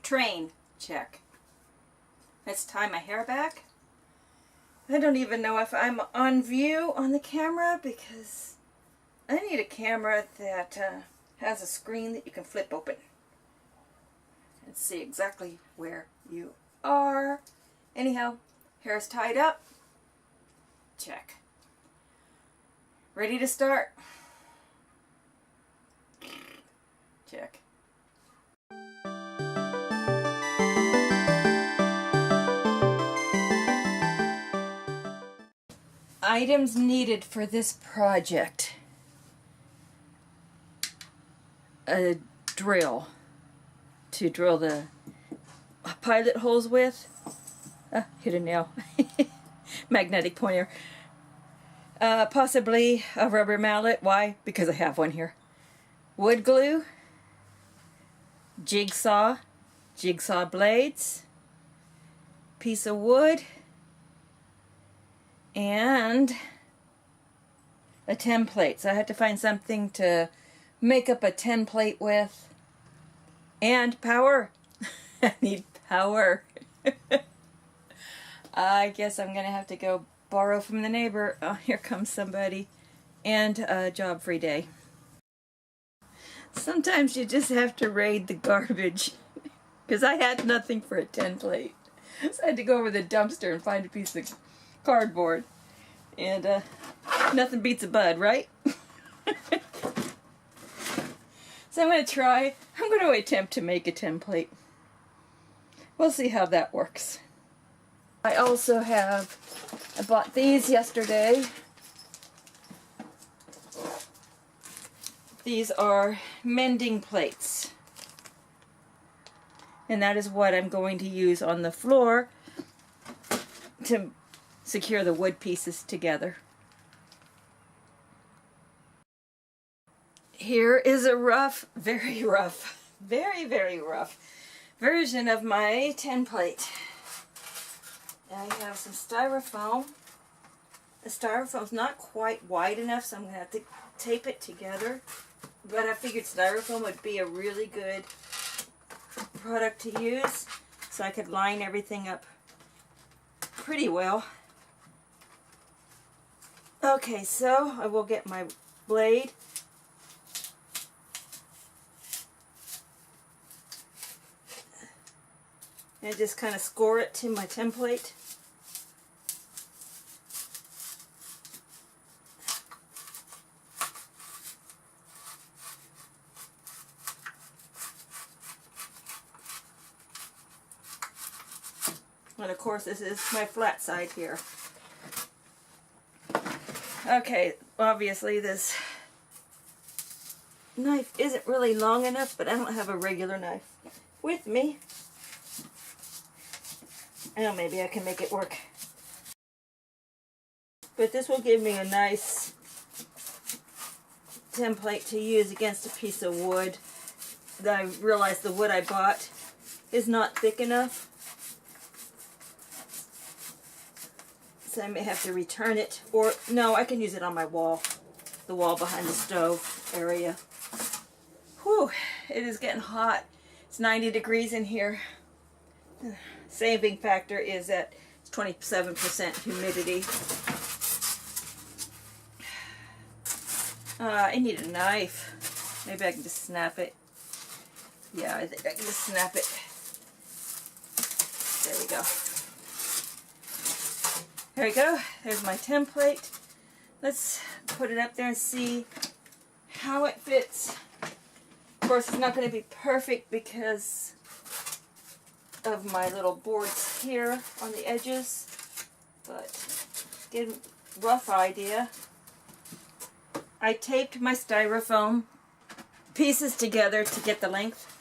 Train, check. Let's tie my hair back. I don't even know if I'm on view on the camera because I need a camera that has a screen that you can flip open and see exactly where you are. Anyhow, hair's tied up. Check. Ready to start? Check. Items needed for this project. A drill to drill the pilot holes with. Hit a nail. Magnetic pointer. Possibly a rubber mallet. Why? Because I have one here. Wood glue. Jigsaw blades. Piece of wood. And a template. So I had to find something to make up a template with. And power. I need power. I guess I'm gonna have to go borrow from the neighbor. Oh, here comes somebody. And a job-free day. Sometimes you just have to raid the garbage. Because I had nothing for a template. So I had to go over the dumpster and find a piece of cardboard. And nothing beats a bud, right? So I'm going to attempt to make a template. We'll see how that works. I bought these yesterday. These are mending plates. And that is what I'm going to use on the floor to secure the wood pieces together. Here is a rough, very rough version of my template. I have some styrofoam. The styrofoam's not quite wide enough, so I'm going to have to tape it together. But I figured styrofoam would be a really good product to use, so I could line everything up pretty well. Okay, so I will get my blade. And just kind of score it to my template. And of course this is my flat side here. Okay, obviously this knife isn't really long enough, but I don't have a regular knife with me. Oh, maybe I can make it work. But this will give me a nice template to use against a piece of wood that I realized the wood I bought is not thick enough. So I may have to return it, or no, I can use it on my wall, the wall behind the stove area. Whew, it is getting hot. It's 90 degrees in here. Saving factor is at 27% humidity. I need a knife. Maybe I can just snap it. Yeah, I think I can just snap it. There we go. There we go. There's my template. Let's put it up there and see how it fits. Of course, it's not going to be perfect because of my little boards here on the edges, but get a rough idea. I taped my styrofoam pieces together to get the length.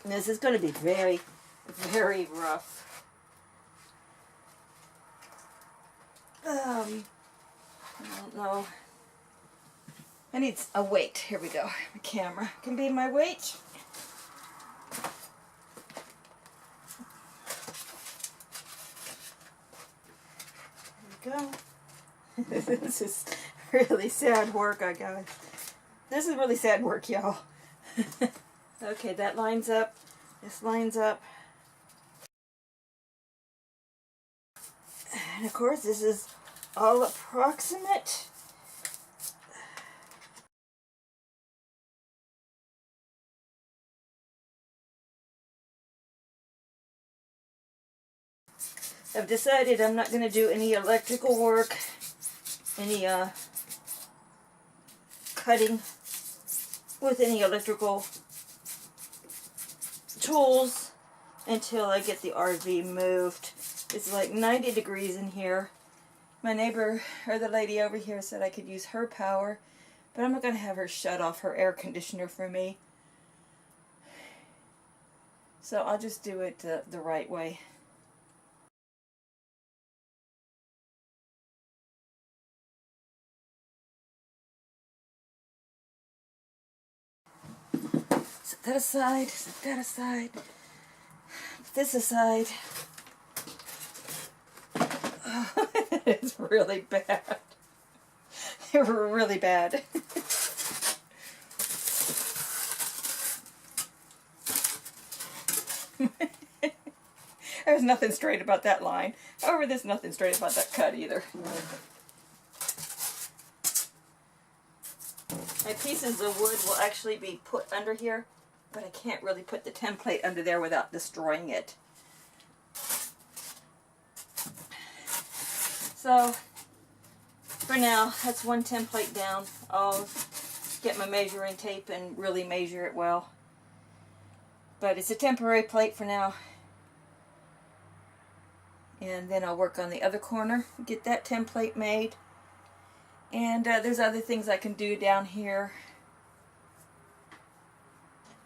And this is going to be very, very rough. I don't know. I need a weight. Here we go. The camera can be my weight. There we go. This is really sad work, I guess. This is really sad work, y'all. Okay, that lines up. This lines up. And of course, this is all approximate. I've decided I'm not going to do any electrical work, any cutting with any electrical tools until I get the RV moved. It's like 90 degrees in here. My neighbor, or the lady over here, said I could use her power, but I'm not going to have her shut off her air conditioner for me. So I'll just do it the right way. Set that aside, set that aside, put this aside. Oh, it's really bad. Really bad. There's nothing straight about that line. However, there's nothing straight about that cut either. My pieces of wood will actually be put under here, but I can't really put the template under there without destroying it. So, for now, that's one template down. I'll get my measuring tape and really measure it well. But it's a temporary plate for now. And then I'll work on the other corner, get that template made. And there's other things I can do down here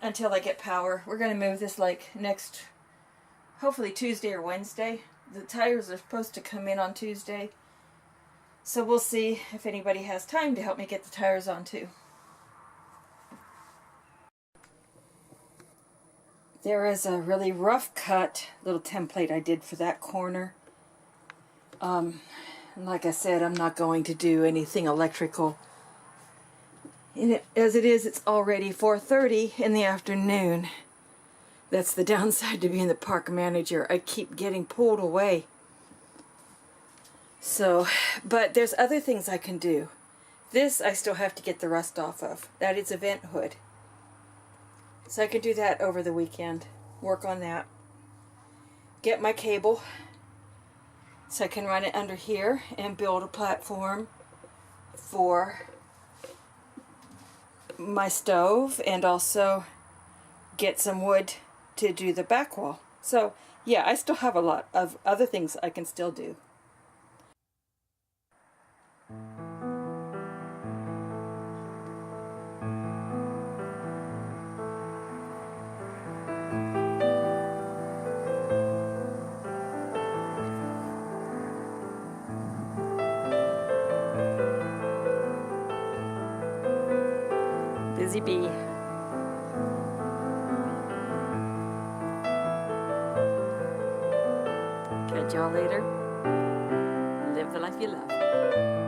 until I get power. We're going to move this like next, hopefully Tuesday or Wednesday. The tires are supposed to come in on Tuesday. So we'll see if anybody has time to help me get the tires on too. There is a really rough cut little template I did for that corner. Like I said, I'm not going to do anything electrical. And as it is, it's already 4:30 in the afternoon. That's the downside to being the park manager. I keep getting pulled away. So, but there's other things I can do. This I still have to get the rust off of. That is a vent hood. So I could do that over the weekend. Work on that. Get my cable so I can run it under here and build a platform for my stove, and also get some wood to do the back wall. So yeah, I still have a lot of other things I can still do. Busy bee. Catch y'all later. Live the life you love.